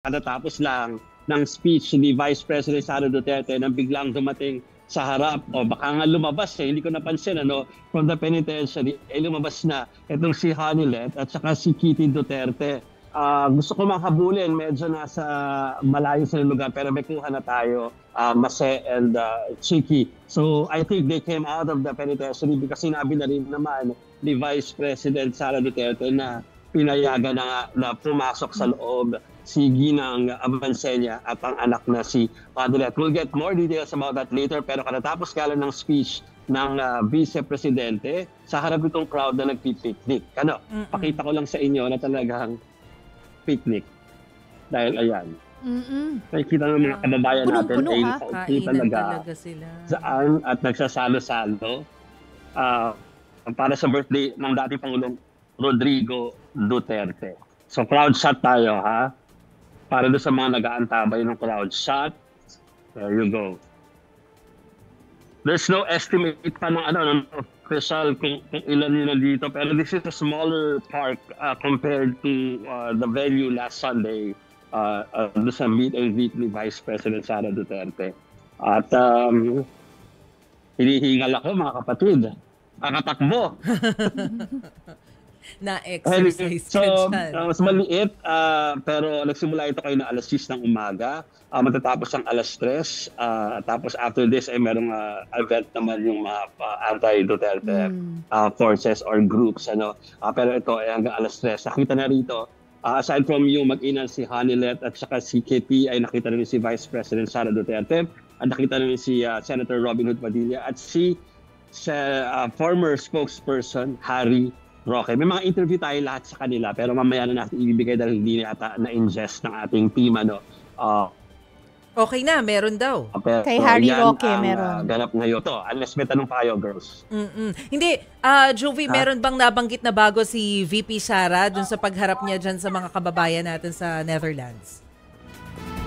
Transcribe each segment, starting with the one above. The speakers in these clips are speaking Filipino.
katatapos lang ng speech ni Vice President Sara Duterte na biglang dumating sa harap o baka nga lumabas hindi ko napansin from the penitentiary lumabas na itong si Hanilet at saka si Kitty Duterte. Gusto ko manghabulin, medyo nasa malayo sa lugar pero may kuha na tayo, Mase and Chiki. So I think they came out of the penitentiary because sinabi na rin naman ni Vice President Sara Duterte na pinayagan na pumasok sa loob si Ginang Avancenia at ang anak na si Hanilet. We'll get more details about that later pero katatapos ka lang ng speech ng Vice Presidente sa harap itong crowd na nagpipiknik. Pakita ko lang sa inyo na talagang picnic. Dahil ayan, nakikita ng mga kababayan natin ay nakaupo talaga sila. Saan at nagsasalo-salo para sa birthday ng dating Pangulong Rodrigo Duterte. So crowd shot tayo para doon sa mga nag-aantabay ng crowd shot. There you go. There's no estimate pa ng official kung ilan nila dito. Pero this is a smaller park compared to the venue last Sunday doon sa meet and greet ni Vice President Sara Duterte. At hinihingal ako mga kapatid. Katakbo. Na-exercise so, mas maliit, pero nagsimula ito kayo na alas 6 ng umaga. Matatapos ang alas 3. Tapos after this ay merong event naman yung mga anti-Duterte forces or groups. Pero ito ay hanggang alas 3. Nakita na rito, aside from yung mag-ina si Hanilet at saka si Kitty, ay nakita rin si Vice President Sara Duterte. At nakita rin si Senator Robin Hood Padilla at si former spokesperson Harry Roque. May mga interview tayo lahat sa kanila pero mamaya na natin ibibigay dahil hindi na na-ingest ng ating team. Okay na, meron daw. Pero, kay Harry Roque meron. Ganap ngayon to. Unless may tanong pa kayo, girls. Hindi, Jovi, meron bang nabanggit na bago si VP Sara dun sa pagharap niya dyan sa mga kababayan natin sa Netherlands?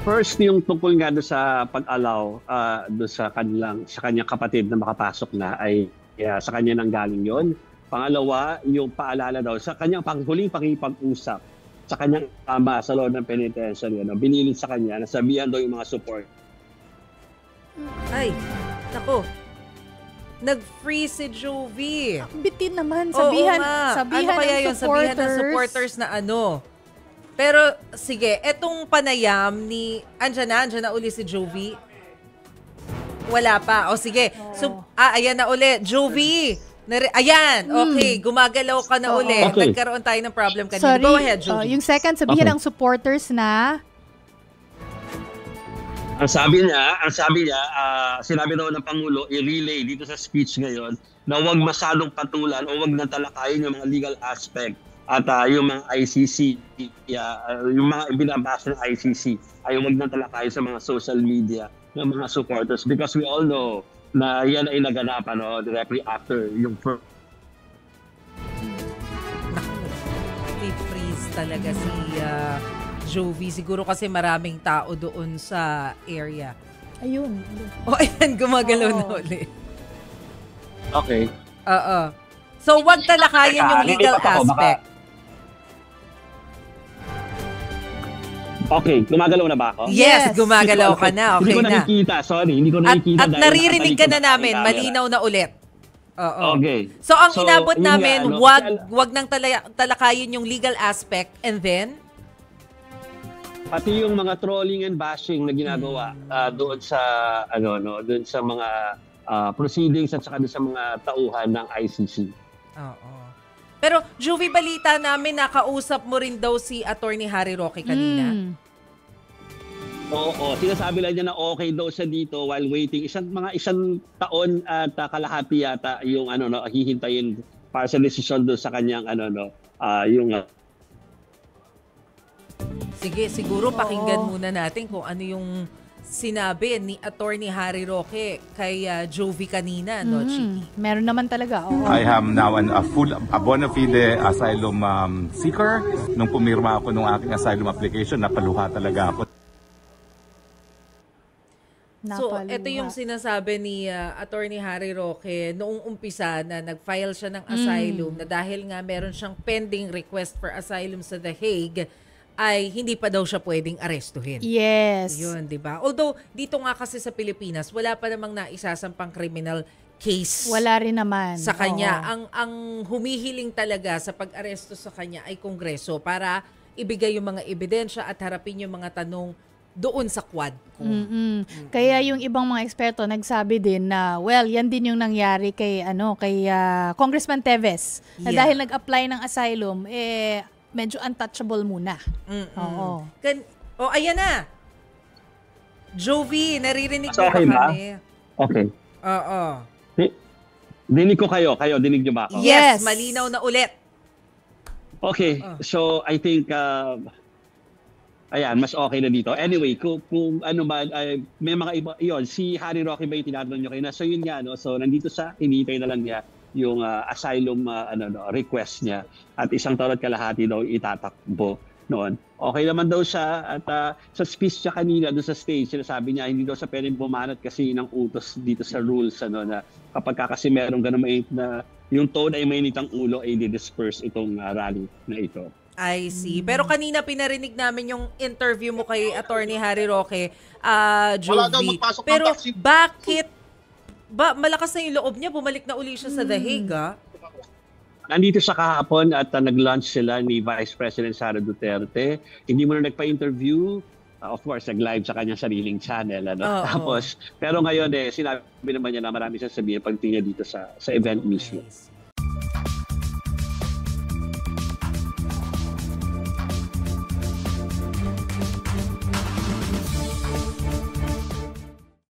First, yung tungkol nga doon sa pag-allow doon sa kanyang kapatid na makapasok na ay sa kanya nang galing yon. Pangalawa, yung paalala daw sa kanyang huling pakipag-usap sa kanyang ama sa loob ng penitentiary. Binilid sa kanya, nasabihan daw yung mga support. Ay, nako. Nag-freeze si Jovi. Bitin naman, sabihan kaya ng yun? Sabihan ng supporters na Pero sige, etong panayam ni andyan na uli si Jovi. Wala pa. O sige. So, ayan na uli. Jovi. Ayan, okay. Gumagalaw ka na uli. Okay. Nagkaroon tayo ng problem kanina. Sorry, Go ahead, Jovi. yung second, sabihin ng supporters na Ang sabi niya, sinabi daw ng Pangulo, i-relay dito sa speech ngayon na huwag masyadong patulan o huwag natalakayin yung mga legal aspect at yung mga ICC, yung mga binabasa ng ICC ay huwag natalakayin sa mga social media ng mga supporters because we all know na yan ay naganapan directly after yung freeze talaga si Jovi. Siguro kasi maraming tao doon sa area. ayun. Ayan, gumagalaw na uli. Okay. So, wag talakayin yung legal aspect. Okay, gumagalaw na ba ako? Yes, gumagalaw ka na. Okay hindi ko na. nakikita, sorry. Hindi ko nakikita. At naririnig ka na namin. Malinaw na ulit. Oo. Okay. So, ang inabot namin, wag nang talakayin yung legal aspect and then? Pati yung mga trolling and bashing na ginagawa doon sa doon sa mga proceedings at saka doon sa mga tauhan ng ICC. Oo. Pero Jovi, balita namin nakausap mo rin daw si Attorney Harry Roque kanina. Oo, sinasabi lang niya na okay daw siya dito while waiting. Isang taon at kalahati yata yung hihintayin para sa desisyon doon sa kanyang yung Sige, siguro pakinggan muna natin kung ano yung sinabi ni Attorney Harry Roque kay Jovi kanina, no, Chiki? Meron naman talaga. I am now a bona fide asylum seeker. Nung pumirma ako ng aking asylum application, napaluha talaga ako. So, ito yung sinasabi ni Attorney Harry Roque noong umpisa na nag-file siya ng asylum na dahil nga meron siyang pending request for asylum sa The Hague, ay hindi pa daw siya pwedeng arestuhin. Yes. Yun, di ba? Although, dito nga kasi sa Pilipinas, wala pa namang naisasampang criminal case Wala rin naman. sa kanya. Oo. Ang humihiling talaga sa pag-aresto sa kanya ay Kongreso para ibigay yung mga ebidensya at harapin yung mga tanong doon sa Quadcom. Kaya yung ibang mga eksperto nagsabi din na well, yan din yung nangyari kay Congressman Teves. Na Yeah. dahil nag-apply ng asylum medyo untouchable muna. Oo. Ayan na. Jovi, naririnig So, mo ba okay ba? kami? Okay. Oo. Dinig ko kayo. Kayo, dinig niyo ba ako? Yes, Yes. malinaw na ulit. Okay, so I think ayan, mas okay na dito. Anyway, kung ano ba, may mga iba, yun, si Harry Roque ba yung tinatanong nyo kayo na? So yun nga, no? So nandito sa, hinihintay na lang niya yung asylum request niya at 1 taon at kalahati daw itatakbo noon. Okay naman daw siya at sa speech niya kanina doon sa stage, sinasabi niya hindi daw siya pwedeng bumanat kasi ng utos dito sa rules na kapag kasi merong ganun mainit na yung tone ay mainit ang ulo ay di-disperse itong rally na ito. I see. Pero kanina pinarinig namin yung interview mo kay Attorney Harry Roque, Wala daw Jovi. magpasok ng Pero vaccine. bakit malakas na yung loob niya, bumalik na uli siya sa The Hague, ah? Nandito siya kahapon at nag-launch sila ni Vice President Sara Duterte. Hindi mo na nagpa-interview. Of course, nag-live sa kanyang sariling channel. Oo. Tapos, pero ngayon sinabi naman niya na marami siyang sabihin pagtingin dito sa event mismo. I see.